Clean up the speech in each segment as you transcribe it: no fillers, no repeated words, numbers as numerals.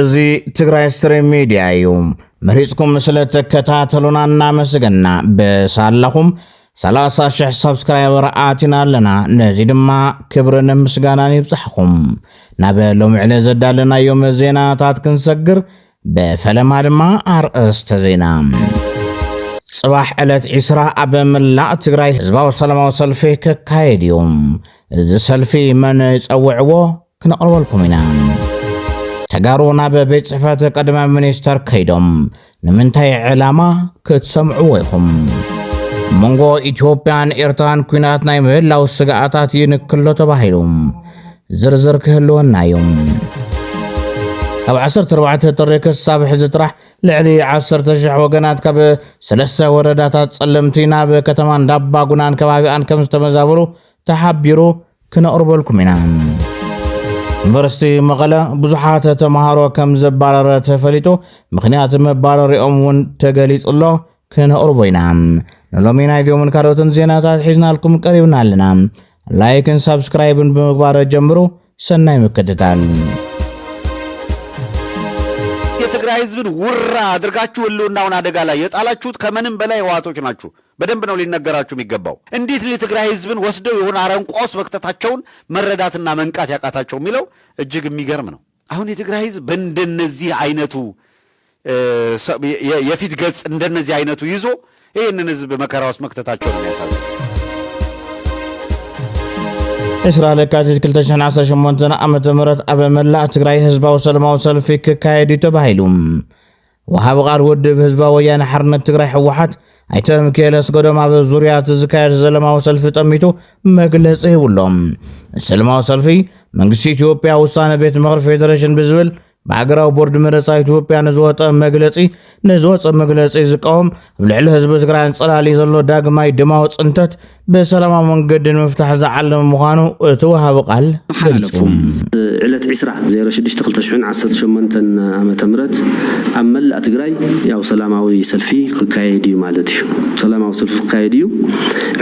እዚ ትግራይ ስትሪም ሚዲያ እዩ መሪጽኩም ስለተከታተሉና እናመስገና በሳላኹም 30,000 ሰብስክራይበር አቲና ኣለና ነዚ ድማ ክብርን ምስጋናን ይብጽሕኩም ናበሎም ዕለ ዘዳለናዮም ዜናታት ክንሰግር በፈለማ ድማ አርእስተ ዜና ጽባሕ ዕለት 20 ኣብ መላእ ትግራይ ህዝባዊ ሰላማዊ ሰልፊ ክካየድ እዩ እዚ ሰልፊ መን ይጸውዕዎ ክነቕርበልኩም ኢና ተጋሩ ናብ ቤት ጽሕፈት ቀድማ ሚኒስተር ከይዶም ንምንታይ ዕላማ ክትሰምዑ ወይኹም መንጎ ኢትዮጵያን ኤርትራን ኩናት ናይ ምህላው ስጋኣታት ይንክሎ ተባሂሉ ዝርዝር ክህልወና እዩ ኣብ 14 ጥሪ ክሳብ ሕዚ ጥራሕ ልዕሊ 10,000 ወገናት ካብ 3 ወረዳታት ጸለምቲ ናብ ከተማ እንዳባጉናን ከባቢኣን ከም ዝተመዛበሉ ተሓቢሩ ክነቕርበልኩም ኢና ዩኒቨርሲቲ መቐለ ብዙሓት ተማሃሮ ከም ዘባረረ ተፈሊጡ ምኽንያት መባረሪኦም እውን ተገሊጽሎ ክነቕርቦ ኢና ንሎሚ ናይዚኦምን ካልኦትን ዜናታት ሒዝናልኩም ቀሪብና ኣለና ላይክን ሰብስክራይብን ብምግባር ጀምሩ ሰናይ ምክትታል የትግራይ ህዝብን ውራ አድርጋችሁ ህልውናውን አደጋ ላይ የጣላችሁት ከመንም በላይ ህወሓቶች ናችሁ በደንብ ነው ሊነገራችሁ የሚገባው እንዴት ለትግራይ ህዝብን ወስደው የሆነ አረንቋስ መክተታቸውን መረዳትና መንቃት ያቃታቸው የሚለው እጅግ የሚገርም ነው አሁን የትግራይ ህዝብ በእንደነዚህ አይነቱ የፊት ገጽ እንደነዚህ አይነቱ ይዞ ይሄንን ህዝብ መከራ ውስጥ መክተታቸው ነው ያሳዝነው እስራኤል ካቲት 2018 ዓመተ ምህረት ኣብ መላእ ትግራይ ህዝባዊ ሰላማዊ ሰልፊ ክካየድ ተባሂሉ ወሃብ ቃል ወድብ ህዝባዊ ወያነ ሓርነት ትግራይ ህወሓት አይተ ሚካኤል አስገዶም ኣብ ዙርያ ተዝካየድ ሰላማዊ ሰልፊ ጠሚቱ መግለጽ ይብሎም ሰላማዊ ሰልፊ መንግስቲ ኢትዮጵያ ውሳነ ቤት ምክር ፌደሬሽን ብዝብል በአገራው ቦርድ መረጻ ኢትዮጵያ ንዝወጣ መግለጺ ዝቃወም ብልዕሊ ህዝብ ትግራይ ጽላሊ ዘሎ ዳግማይ ድማው ጽንተት በሰላማዊ መንገድ መፍታሕ ዝዓለም ምዃኑ እተወሃበ ቃል ገልጹም ዕለት 20/6/2018 ዓመተ ምህረት ኣብ መላእ ትግራይ ያው ሰላማዊ ሰልፊ ክካየድ እዩ ማለት እዩ ሰላማዊ ሰልፊ ክካየድ እዩ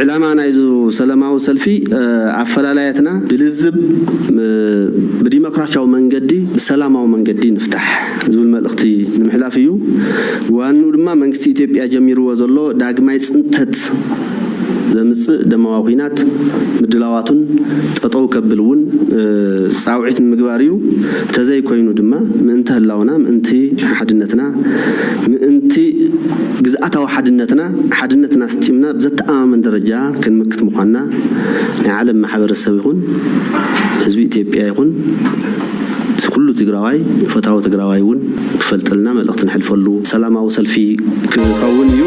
ዕላማ ናይዙ ሰላማዊ ሰልፊ ኣፈላላያትና ብልዝብ ብዲሞክራሲያዊ መንገዲ ብሰላማዊ መንገዲ ንፍታሕ ዝብል መልእኽቲ ንምሕላፍ እዩ ዋኑ ድማ መንግስቲ ኢትዮጵያ ጀሚርዎ ዘሎ ዳግማይ ጽንተት ዘምጽእ ደማዊ ኩናት ምድላዋቱን ጠጠው ከብልውን ጻውዒት ምግባር እዩ ተዘይ ኮይኑ ድማ ምእንቲ ህላውና ምእንቲ ሓድነትና ምእንቲ ግዝኣታዊ ሓድነትና ስጢምና ብዘተኣማመን ደረጃ ክንምክት ምዃንና ናይ ዓለም ማሕበረሰብ ይኹን ህዝቢ ኢትዮጵያ ይኹን ኩሉ ትግራዋይ ፈታዊ ትግራዋይ እውን ክፈልጥልና መልእኽቲ ንሕልፈሉ ሰላማዊ ሰልፊ ክኸውን እዩ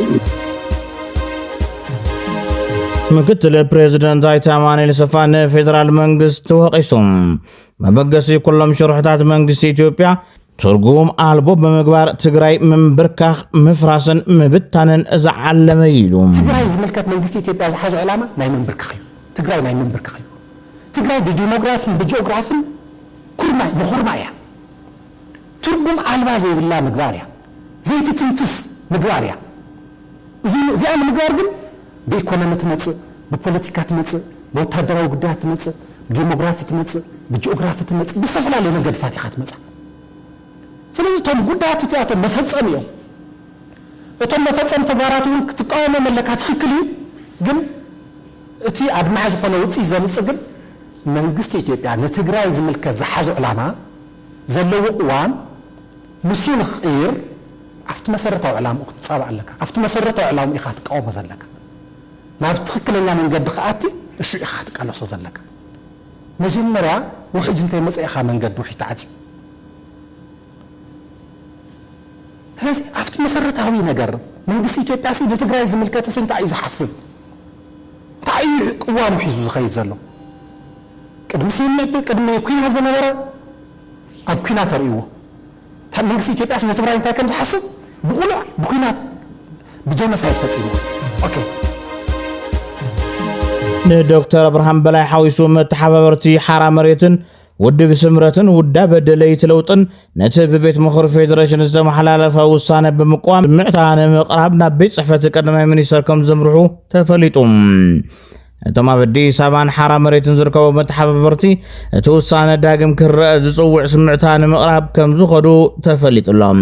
ምክትል ፕሬዝዳንት አይተ አማኑኤል ሰፋነ ፌደራል መንግስት ወቂሶም መበገሲ ኩሎም ሽሩሕታት መንግስቲ ኢትዮጵያ ትርጉም አልቦ በመግባር ትግራይ መንበርካኽ ምፍራስን ምብታንን ዘዓለመ ይሉ ትግራይ ዝምልከት መንግስቲ ኢትዮጵያ ዝሓዘ ዕላማ ናይ መንበርካኽ እዩ ትግራይ ናይ መንበርካኽ እዩ ትግራይ ብዲሞግራፊን ብጂኦግራፊን ኩርማ እያ ትርጉም አልባ ዘይብላ ምግባር እያ ዘይትትንፍስ ምግባር እያ እዚኣ ምግባር ግን በኢኮኖሚ ትመጽእ በፖለቲካ ትመጽእ በወታደራዊ ጉዳያት ትመጽእ በዲሞግራፊ ትመጽእ በጂኦግራፊ ትመጽእ በተፈላለየ መንገድ ፋቲኻ ትመጽእ ስለዚህ ቶም ጉዳያት እቶም መፈጸም እዮም እቶም መፈጸም ተግባራቱን ክትቃወሙ መለካት ትክክል እዩ ግን እቲ ኣድማዕ ዝኾነ ውፅኢት ዘምጽእ ግን መንግስቲ ኢትዮጵያ ንትግራይ ዝምልከት ዝሓዘ ዕላማ ዘለዎ እዋን ንሱ ንኽቕይር ኣብቲ መሰረታዊ ዕላማ ክትጻባእ ኣለካ ኣብቲ መሰረታዊ ዕላማ ኢኻ ትቃወሞ ዘለካ ናብ ትክክለኛ መንገድ ኸኣቲ እሹ ኢኻ ትቃለሶ ዘለካ መጀመርያ ውሕጅ እንተይ መጽኢኻ መንገድ ውሕጅ ተዓጽ ስለዚ ኣብቲ መሰረታዊ ነገር መንግስቲ ኢትዮጵያ ንትግራይ ዝምልከት እንታይ እዩ ዝሓስብ እንታይ እዩ ቅዋም ሒዙ ዝኸይድ ዘሎ ቅድሚ ኩናት ዝነበረ ኣብ ኩናት ተርእይዎ መንግስቲ ኢትዮጵያ ንትግራይ እንታይ ከም ዝሓስብ ብቑሉዕ ብኩናት ብጀኖሳይድ ፈጺሙ ኦኬ ዶክተር አብርሃም በላይ ሐዊሱ መተሓባበርቲ ሓራ መሬትን ውድብ ስምረትን ውዳበ ደለይት ለውጥን ነቲ በቤት ምክር ፌደሬሽን ዝተመሓላለፈ ውሳነ ብምቋም ምዕታነ ምቕራብ ናብ ቤት ጽሕፈት ቀዳማይ ሚኒስተር ከም ዘምርሑ ተፈሊጡ እቶም ኣብ አዲስ አበባን ሓራ መሬትን ዝርከቡ መተሓባበርቲ እቲ ውሳነ ዳግም ክረአ ዝጽውዕ ስምዕታ ንምቕራብ ከም ዝኸዱ ተፈሊጡሎም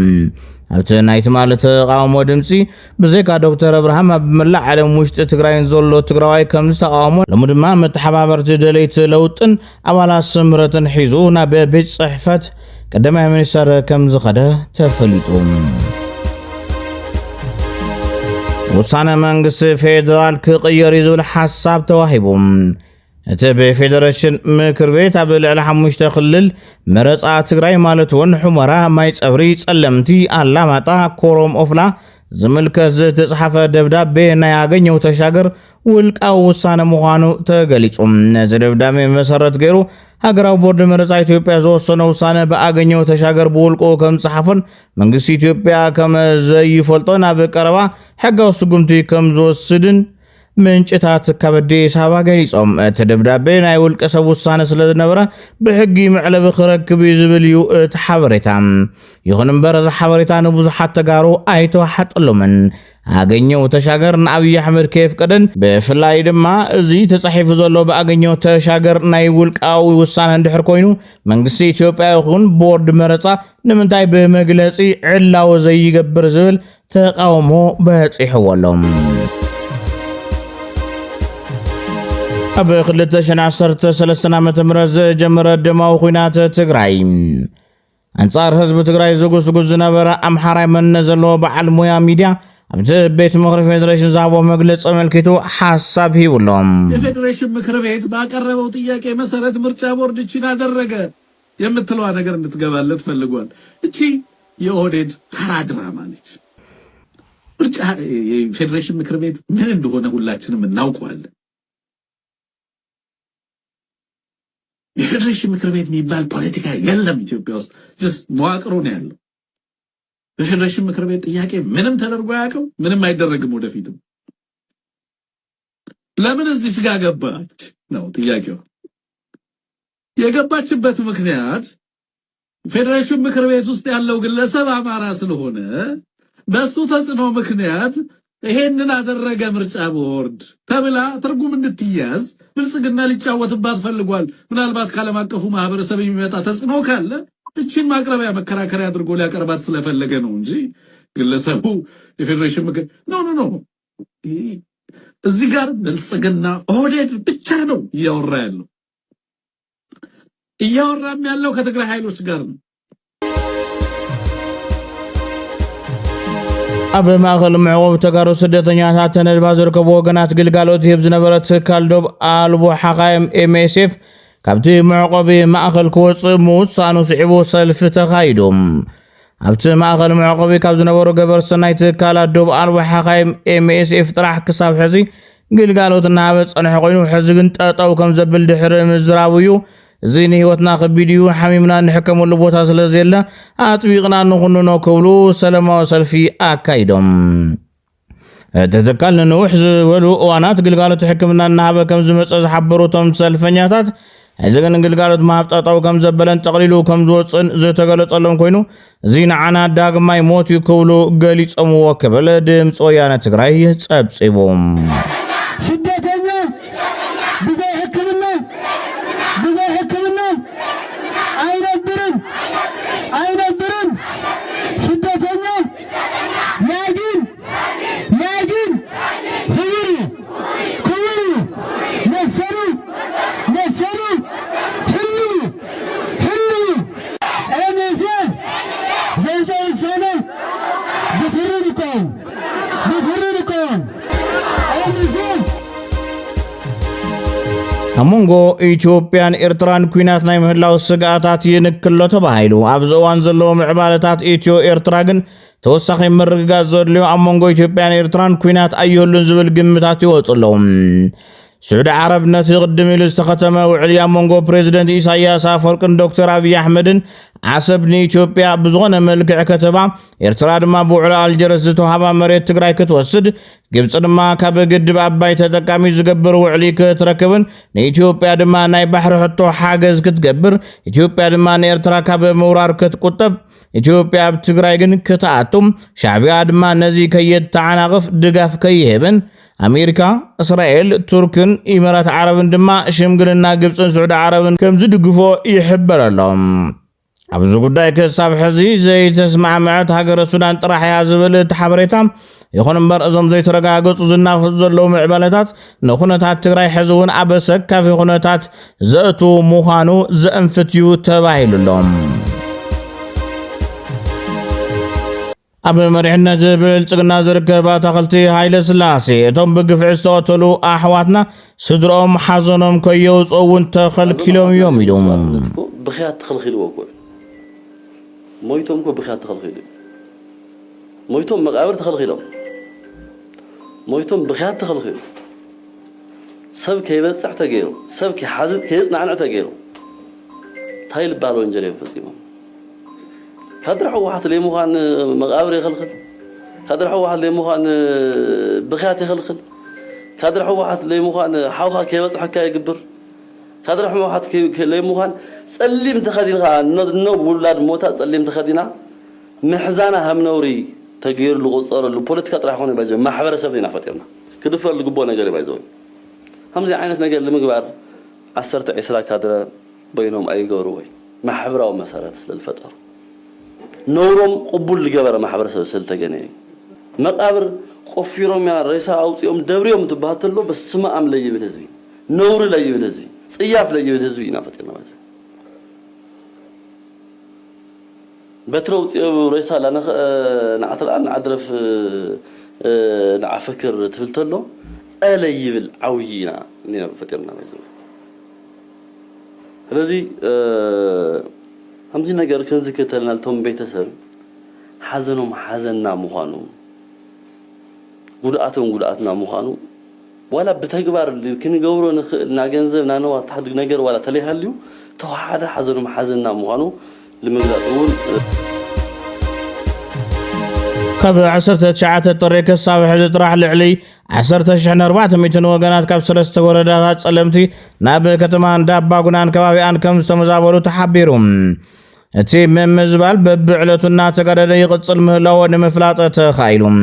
ኣብቲ ናይቲ ማለት ተቃውሞ ድምፂ ብዘይካ ዶክተር አብርሃም ኣብ መላእ ዓለም ውሽጢ ትግራይን ዘሎ ትግራዋይ ከም ዝተቃውሞ ሎሚ ድማ መተሓባበርቲ ደለይቲ ለውጥን ኣባላት ስምረትን ሒዙ ናብ ቤት ጽሕፈት ቀዳማይ ሚኒስተር ከም ዝኸደ ተፈሊጡ ውሳነ መንግስት ፌደራል ክቅየር ዝብል ሓሳብ ተዋሂቡ እቲ በፌደሬሽን ምክር ቤት ኣብ ልዕሊ 5 ክልል መረፃ ትግራይ ማለት እውን ሑመራ ማይ ጸብሪ ጸለምቲ ኣላማጣ ኮሮም ኦፍላ ዝምልከት ዝተጻሕፈ ደብዳቤ ናይ ኣገኘው ተሻገር ውልቃዊ ውሳነ ምዃኑ ተገሊጹ ነዚ ደብዳቤ መሰረት ገይሩ ሃገራዊ ቦርድ መረፃ ኢትዮጵያ ዝወሰነ ውሳነ በኣገኘው ተሻገር ብውልቁ ከም ጽሓፈን መንግስቲ ኢትዮጵያ ከም ዘይፈልጦ ናብ ቀረባ ሕጋዊ ስጉምቲ ከም ዝወስድን ምንጭታት ካብ አዲስ አበባ ገሊጾም እቲ ደብዳቤ ናይ ውልቀ ሰብ ውሳነ ስለ ዝነበረ ብሕጊ መዕለቢ ክረክብ ዝብል እዩ እቲ ሓበሬታ ይኹን እምበር እዚ ሓበሬታ ንብዙሓት ተጋሩ ኣይተዋሓጠሎምን ኣገኘው ተሻገር ንኣብይ ኣሕመድ ከየፍቀደን ብፍላይ ድማ እዚ ተጻሒፉ ዘሎ በኣገኘው ተሻገር ናይ ውልቃዊ ውሳነ እንድሕር ኮይኑ መንግስቲ ኢትዮጵያ ይኹን ቦርድ መረፃ ንምንታይ ብመግለጺ ዕላው ዘይገብር ዝብል ተቃውሞ በፂሕዎሎም ኣብ 2013 ዓመተ ምህረት ዝጀመረ ደማዊ ኩናት ትግራይ አንጻር ህዝብ ትግራይ ዝጉስጉስ ዝነበረ ኣምሓራይ መንነት ዘለዎ በዓል ሞያ ሚድያ ኣብቲ ቤት ምክሪ ፌደሬሽን ዝሃቦ መግለፂ መልክቱ ሓሳብ ሂቡሎም የፌዴሬሽን ምክር ቤት ባቀረበው ጥያቄ መሰረት ምርጫ ቦርድ እቺን አደረገ የምትለዋ ነገር እንድትገባለት ፈልጓል። እቺ የኦህዴድ ተራ ድራማ ነች። ምርጫ የፌዴሬሽን ምክር ቤት ምን እንደሆነ ሁላችንም እናውቀዋለን። የፌዴሬሽን ምክር ቤት የሚባል ፖለቲካ የለም ኢትዮጵያ ውስጥ ጀስት መዋቅሩ ነው ያለው። የፌዴሬሽን ምክር ቤት ጥያቄ ምንም ተደርጎ ያውቀው ምንም አይደረግም ወደፊትም። ለምን እዚህ ጋር ገባች ነው ጥያቄው። የገባችበት ምክንያት ፌዴሬሽን ምክር ቤት ውስጥ ያለው ግለሰብ አማራ ስለሆነ በሱ ተጽዕኖ ምክንያት ይሄንን አደረገ ምርጫ ቦርድ ተብላ ትርጉም እንድትያዝ ብልጽግና ሊጫወትባት ፈልጓል። ምናልባት ካለም አቀፉ ማህበረሰብ የሚመጣ ተጽዕኖ ካለ እቺን ማቅረቢያ መከራከሪያ አድርጎ ሊያቀርባት ስለፈለገ ነው እንጂ ግለሰቡ የፌዴሬሽን ምክር ኖ እዚህ ጋር ብልጽግና ኦህዴድ ብቻ ነው እያወራም ያለው ከትግራይ ኃይሎች ጋር ነው። ኣብ ማእኸል ምዕቆብ ተጋሩ ስደተኛታት ተነድባ ዝርከቡ ወገናት ግልጋሎት ይህብ ዝነበረ ትካል ዶብ ኣልቦ ሓኻይም ኤምኤስኤፍ ካብቲ ምዕቆብ ማእኸል ክወፅእ ምውሳኑ ስዒቡ ሰልፊ ተኻይዱ ኣብቲ ማእኸል ምዕቆብ ካብ ዝነበሩ ገበርቲ ሰናይ ትካላት ዶብ ኣልቦ ሓኻይም ኤምኤስኤፍ ጥራሕ ክሳብ ሕዚ ግልጋሎት እናሃበ ፀንሐ ኮይኑ ሕዚ ግን ጠጠው ከም ዘብል ድሕሪ ምዝራብ እዩ እዚ ንህይወትና ከቢድ እዩ ሓሚምና ንሕከመሉ ቦታ ስለዘለ ኣጥቢቕና ንኹንኖ ክብሉ ሰላማዊ ሰልፊ ኣካይዶም ተተካል ንውሕ ዝበሉ እዋናት ግልጋሎት ሕክምና እናሃበ ከም ዝመፀ ዝሓበሩ እቶም ሰልፈኛታት ሕዚ ግን ግልጋሎት ምሃብ ጠጠው ከም ዘበለን ጠቕሊሉ ከም ዝወፅን ዝተገለፀሎም ኮይኑ እዚ ንዓና ዳግማይ ሞት እዩ ክብሉ ገሊፆምዎ ክብል ድምፂ ወያነ ትግራይ ፀብፂቦም ኣሞንጎ ኢትዮጵያን ኤርትራን ኩናት ናይ ምህላው ስጋኣታት ይንክሎ ተባሂሉ ኣብ እዋን ዘለዎ ምዕባለታት ኢትዮ ኤርትራ ግን ተወሳኺ ምርግጋፅ ዘድልዮ ኣሞንጎ ኢትዮጵያን ኤርትራን ኩናት ኣይህሉን ዝብል ግምታት ይወፅሎም سعود عرب نتي قدم الاستختمه وعلي مونغو بريزيدنت إساياس أفوركن دكتور أبي أحمدن عصبني إثيوبيا بزغنا ملكع كتبا إرترا دما بوعلا الجرس زتوهابا مريت تግራይ ክትወስድ ግብጽ ድማ ካብ ግድብ አባይ ተጠቃሚ ዝገብር ውዕሊ ክትረክብን ንኢትዮጵያ ድማ ናይ ባሕሪ ሕቶ ሓገዝ ክትገብር ኢትዮጵያ ድማ ንኤርትራ ካብ መውራር ክትቁጠብ ኢትዮጵያ ኣብ ትግራይ ግን ክትኣቱም ሻዕቢያ ድማ ነዚ ከየተዓናቅፍ ድጋፍ ከይህብን ኣሜሪካ እስራኤል ቱርክን ኢሚራት ዓረብን ድማ ሽምግልና ግብፅን ስዑድ ዓረብን ከም ዝድግፎ ይሕበር ኣሎ ኣብዚ ጉዳይ ክሳብ ሕዚ ዘይተስማዕምዐት ሃገረ ሱዳን ጥራሕ እያ ዝብል ሓበሬታ ይኹን እምበር እዞም ዘይተረጋገፁ ዝናፈሱ ዘለዉ ምዕባለታት ንኹነታት ትግራይ ሕዚ እውን ኣብ ኣሰካፊ ኩነታት ዘእቱ ምዃኑ ዘእንፍትዩ ተባሂሉሎም ኣብ መሪሕነት ብልጽግና ዝርከብ ኣታኽልቲ ሃይለ ስላሴ እቶም ብግፍዒ ዝተቐተሉ ኣሕዋትና ስድሮኦም ሓዘኖም ከየውፅኡ እውን ተኸልኪሎም እዮም ኢሎም ብኽያት ተኸልኪልዎ እኮ ሞይቶም እኮ ብኽያት ተኸልኪሉ ሞይቶም መቃብር ተኸልኪሎም ሞይቶም ብኽያት ተኸልኪሉ ሰብ ከይበፅሕ ተገይሩ ሰብ ከየፅናዕንዕ ተገይሩ እንታይ ልበሃል ወንጀል እዮም ፈፂሞም كادر حوحت لي مخان مقابر يخلخل كادر حوحت لي مخان بخيات يخلخل كادر حوحت لي مخان حوخا كيبص حكا يقبر كادر حوحت لي مخان سلم تخدينا نو ولاد موتا سلم تخدينا محزانه هم نوري تغيير الغصر البوليتيكا طرح هون باجي ما حبرسب دينا فاتيرنا كدفر لقبو نجر بايزون هم زي عينت نجر لمقبر 10 10 كادر بينهم اي غوروي ما حبراو مسارات للفطر نورم قبول لجبر ما حبر سلتجني مقابر قفيرهم يا رئيس أوصيهم دوريهم تبهتلو بس ما أم لي بتزوي نور لي بتزوي صياف لي بتزوي نافتنا مثلا بتروت رئيس لنا نعطل أن عدرف نعفكر تفلتلو ألي بالعوينا نينا فترنا مثلا هذي همزي نجار كن ذكرتنا لتهم بيتسر حزنهم حزننا مخانو قدأتنا مخانو ولا بتجبر اللي كن جورو ناجنزب نانو تحد نجار ولا تليه الليو تو هذا حزنهم حزننا مخانو لمجرد كاب 19 طريق الصباح راح لعلي 14,400 وجنات كاب 3 وردات صلمتي ناب كتمان دابا غنان كبابيان كم استمزابرو تحبيرهم اتي ممزبال ببعلتنا تقدد يقصل مهلاو نمفلاط تخايلهم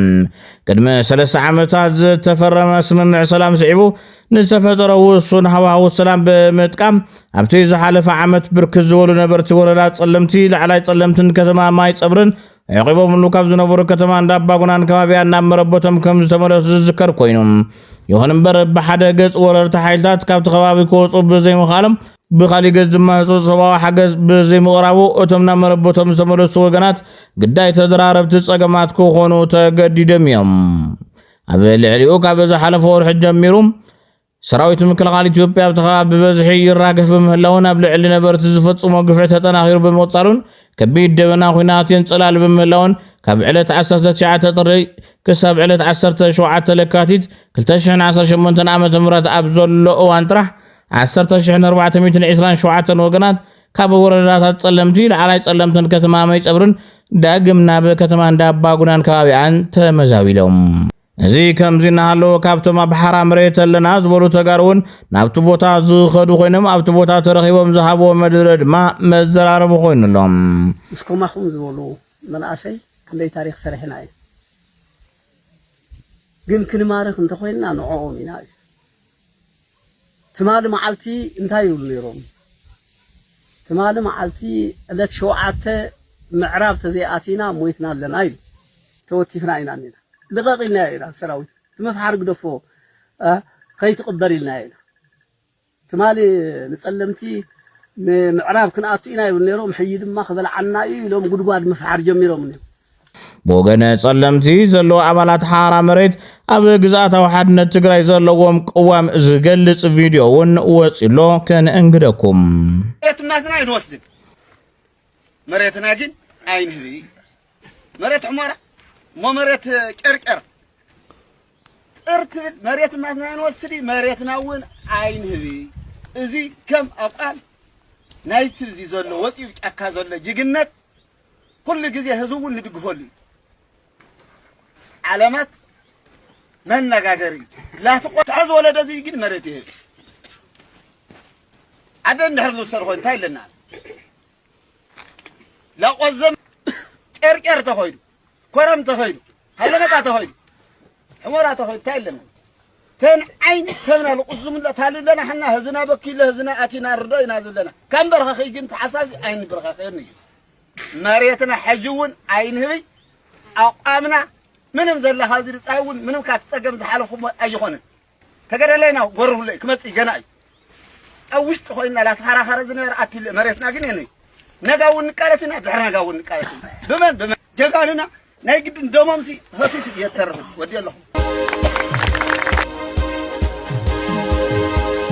قدم 3 عامتات تفرم سممع سلام سعيبو نستفدر وصون هواو السلام بمتقام ابتي زحالف عامت بركز زولو نبرت وردات صلمتي لعلاي صلمتن كتما ماي صبرن يقبوا من لوكاب زنبور كتمان دابا غنان كبابيان نام ربوتهم كم استمرس ذكر كوينهم يهون بر بحدا قص وررت حيلتات كاب تخبابي كوصو بزي مخالم بخالي قص دما صبا حجز بزي مغرابو اتمنا مربوتهم استمرس وغنات قداي تدرارب تصقمات كو خونو تقديدم يم ابي العليو كاب زحلف ور حجميروم سراويت مكلخال ኢትዮጵያ بتخاب ببزح يراقف بمهلاون ابلعل نبرت زفصمو قفع تطناخير بموصالون كبيد دبنا خويناتين صلال بمهلاون كاب علت 19 طري كسب علت 17 لكاتيت 2018 عام مرات ابزلو اوان طرح 10,427 وغنات كاب وردات صلمتي على صلمتن كتما ماي صبرن داغمنا بكتما دابا غنان كبابيان تمزاويلهم زي كم زينا هلو كابتو ما بحرام ريت لنا زبرو تقارون نابتو بوتا زخدو خوينم ابتو بوتا ترخيبهم زهابو مدرد ما مزراربو خوين لهم اسكو ما خون زولو من اسي كندي تاريخ سرحنا يمكن مارخ انت خوينا نعومينا تمال معلتي انتاي يوليروم تمال معلتي الات شوعته معراب تزياتينا مويتنا لنا توتيفنا عيننا دقاقنا إلى سراويت تمفحر قدفو خي تقدر لنا إلى تمالي نسلمتي معراب كناتو إنا يبنيرو محيد ما خذل عنا لهم قدواد مفحر جميرو مني بوغنا سلمتي زلو عملات حارة مريت أبو قزاتا وحدنا تقرأي زلوهم قوام زقلت فيديو ون وصلو كان انقدكم مريتنا ينوصدك مريتنا جن عين هذي مريت عمارة مو مريت كركر صرت مريت ما نوصلي مريتنا وين عين هذي ازي كم ابقال نايت زي زلو وصي ጫካ ዘሎ ጅግነት كل ጊዜ ህዝቡ ንድግፎልኝ علامات መነጋገሪ لا تقطعز ولا دزي ግን መሬት ይሄ አደን ህዝቡ ሰርሆ እንታይ ለና لا قزم ጨርጨር ተኸይዱ ኮረም ተኸይዱ ሃይለመጣ ተኸይዱ ሕሞራ ተኸይዱ ታይለና ተን ዓይን ሰብና ልቁዙም ታልለና حنا ህዝና በኪለ ህዝና አቲና ርዶ ይናዝለና ከም በርኸኺ ግን ተሓሳቢ ዓይን በርኸኺን እዩ መሬትና ሕጅውን ዓይን ህብይ አቋምና ምንም ዘላ ሀዚ ጻውን ምንም ካትጸገም ዝሓለኹም አይኾነን ተገደለና ጎርሁ ላይ ክመጽ ገና አውሽጥ ሆይና ላተኻራኸረ ዝነበር አትል መሬትና ግን የኔ ነጋውን ቃለትና ድሕረጋውን ቃለትና በመን ጀጋልና ናይ ግድን ደሞምሲ ሆሲስ የተረፈ ወዲያለሁ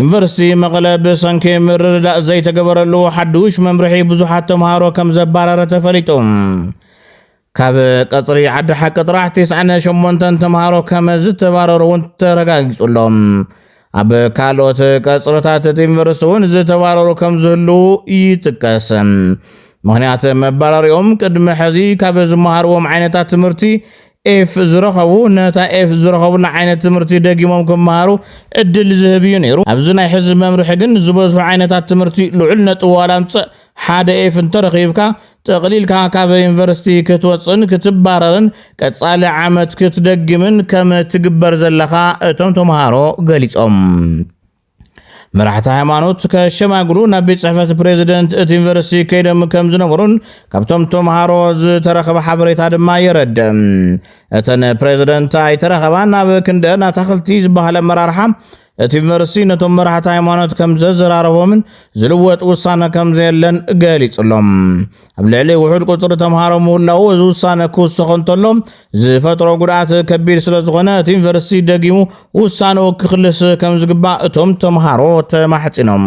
ዩኒቨርሲቲ መቐለ ብሰንኪ ምርድዳእ ዘይተገበረሉ ሓዱሽ መምርሒ ብዙሓት ተምሃሮ ከም ዘባረረ ተፈሊጦም ካብ ቀጽሪ ዓዲ ሓቂ ጥራሕ 98 ተምሃሮ ከም ዝተባረሩ እውን ተረጋጊጹሎም ኣብ ካልኦት ቀጽርታት ዩኒቨርሲቲ እውን ዝተባረሩ ከም ዝህልው ይጥቀስ ምኽንያት መባረሪኦም ቅድሚ ሕዚ ካብ ዝመሃርዎም ዓይነታት ትምህርቲ ኤፍ ዝረኸቡ ነታ ኤፍ ዝረኸቡላ ዓይነት ትምህርቲ ደጊሞም ክመሃሩ ዕድል ዝህብ እዩ ነይሩ ኣብዚ ናይ ሕዝቢ መምርሒ ግን ዝበዝሑ ዓይነታት ትምህርቲ ልዑል ነጥብ ዋላ ምፅእ ሓደ ኤፍ እንተረኺብካ ተቕሊልካ ካብ ዩኒቨርሲቲ ክትወፅን ክትባረርን ቀጻሊ ዓመት ክትደግምን ከም ትግበር ዘለኻ እቶም ተምሃሮ ገሊጾም መራሕቲ ሃይማኖት ከሸማግሉ ናብ ቤት ጽሕፈት ፕሬዝደንት እቲ ዩኒቨርሲቲ ከይዶም ከም ዝነበሩን ካብቶም ተምሃሮ ዝተረኸበ ሓበሬታ ድማ የረድእ እተን ፕሬዝደንት ኣይተረኸባ ናብ ክንደን ኣታኽልቲ ዝበሃለ መራርሓ እቲ ዩኒቨርሲቲ ነቶም መራሕቲ ሃይማኖት ከም ዘዘራረቦምን ዝልወጥ ውሳነ ከም ዘየለን ገሊጹሎም ኣብ ልዕሊ ውሑድ ቁፅሪ ተምሃሮ ምህላው እዚ ውሳነ ክውሰኽ እንተሎ ዝፈጥሮ ጉድኣት ከቢድ ስለ ዝኾነ እቲ ዩኒቨርሲቲ ደጊሙ ውሳነኡ ክኽልስ ከም ዝግባእ እቶም ተምሃሮ ተማሕፂኖም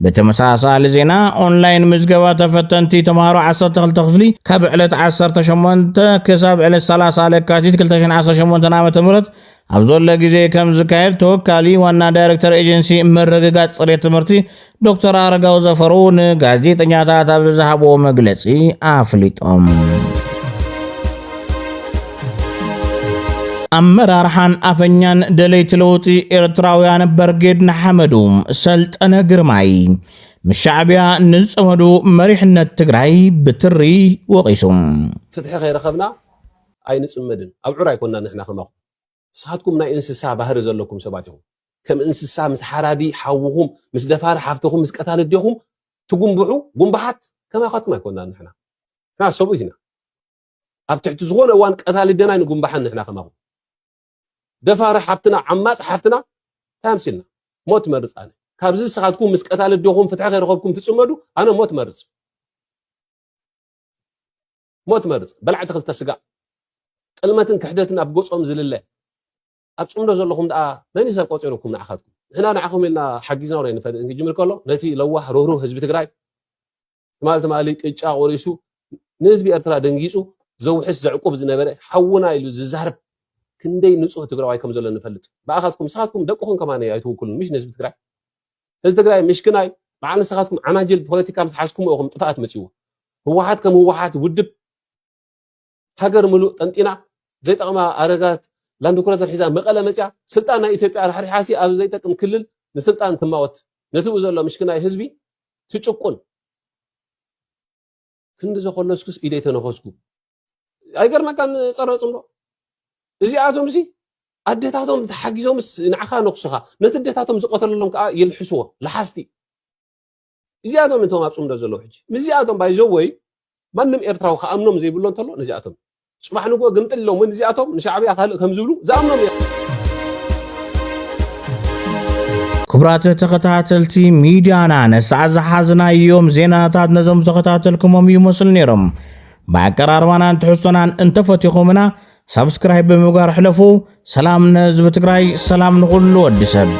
በተመሳሳሊ ዜና ኦንላይን ምዝገባ ተፈተንቲ ተምሃሮ 12 ክፍሊ ካብ ዕለት 18 ክሳብ ዕለት 30 ለካቲት 2018 ዓ.ም ኣብ ዘሎ ግዜ ከም ዝካየድ ተወካሊ ዋና ዳይሬክተር ኤጀንሲ መረጋጋፅ ጽሬት ትምህርቲ ዶክተር አረጋው ዘፈሩ ንጋዜጠኛታት ኣብ ዝሃብዎ መግለጺ ኣፍሊጦም አመራርሃን አፈኛን ደለይት ለውጢ ኤርትራውያን በርጌድ ንሓመዱ ሰልጠነ ግርማይ ምሻዕብያ ንጽመዱ መሪሕነት ትግራይ ብትሪ ወቂሱም ፍትሒ ከይረኸብና ኣይንጽመድን ኣብ ዑራ ይኮንና ንሕና ከማኹ ንስኻትኩም ናይ እንስሳ ባህሪ ዘለኩም ሰባት ኢኹም ከም እንስሳ ምስ ሓራዲ ሓውኹም ምስ ደፋር ሓፍትኹም ምስ ቀታሊ ዲኹም ትጉንብሑ ጉንባሓት ከማኻትኩም ኣይኮንና ንሕና ሰብኡት ኢና ኣብ ትሕቲ ዝኾነ እዋን ቀታሊ ደና ንጉንባሓን ንሕና ከማኹ ደፋር ሓፍትና ዓማጽ ሓፍትና ታምሲልና ሞት መርጽ ኣነ ካብዚ ንስኻትኩም ምስ ቀታሊ ዲኹም ፍትሒ ከይረኸብኩም ትጽመዱ ኣነ ሞት መርጽ በልዕቲ ክልተ ስጋ ጥልመትን ክሕደትን ኣብ ገጾም ዝልለ ኣብ ጽምዶ ዘለኹም ደኣ መን ሰብ ቆፂሩኩም ንዓኻትኩም ንሕና ንዓኹም ኢልና ሓጊዝና ወላ ንፈልጥ እንክጅምር ከሎ ነቲ ለዋሕ ርህሩህ ህዝቢ ትግራይ ትማሊ ቅጫ ቆሪሱ ንህዝቢ ኤርትራ ደንጊጹ ዘውሕስ ዘዕቁብ ዝነበረ ሓውና ኢሉ ዝዛረብ ክንደይ ንጹህ ትግራዋይ ከም ዘሎ ንፈልጥ ብኣኻትኩም ንስኻትኩም ደቅኹም ከማነ ኣይትውክሉን ምሽ ንህዝቢ ትግራይ ህዝቢ ትግራይ ምሽክናይ በዓል ንስኻትኩም ዓማጅል ፖለቲካ ምስ ሓዝኩም ኢኹም ጥፋኣት መፅይዎ ህወሓት ከም ህወሓት ውድብ ሃገር ሙሉእ ጠንጢና ዘይጠቕማ ኣረጋት ላንድ ክሩዘር ሒዛ መቐለ መፅያ ስልጣን ናይ ኢትዮጵያ ራሕሪሓሲ ኣብ ዘይጠቅም ክልል ንስልጣን ትማወት ነትኡ ዘሎ ምሽክናይ ህዝቢ ትጭቁን ክንዲ ዘኸለስኩስ ኢደይ ተነኸስኩ ኣይገርመካን ፀረ ጽምዶ እዚኣቶም እዚ ኣዴታቶም ተሓጊዞምስ ንዓኻ ነኽሱኻ ነቲ ኣዴታቶም ዝቐተለሎም ከዓ ይልሕስዎ ለሓስቲ እዚኣቶም እንቶም ኣብ ጽምዶ ዘለዉ ሕጂ ምዚኣቶም ባይዘወይ ማንም ኤርትራዊ ከኣምኖም ዘይብሎ እንተሎ ነዚኣቶም ጽባሕ ንጎ ግምጥሎም ምን እዚኣቶም ንሻዕብያ ካልእ ከም ዝብሉ ዝኣምኖም ክቡራት ተኸታተልቲ ሚድያና ነሳዕ ዝሓዝናዮም ዜናታት ነዞም ተኸታተልኩሞም ይመስሉ ነይሮም ብኣቀራርባናን ትሕዝቶናን እንተፈቲኹምና ሰብስክራይብ ብምግባር ሕለፉ ሰላም ንህዝቢ ትግራይ ሰላም ንኹሉ ወዲ ሰብ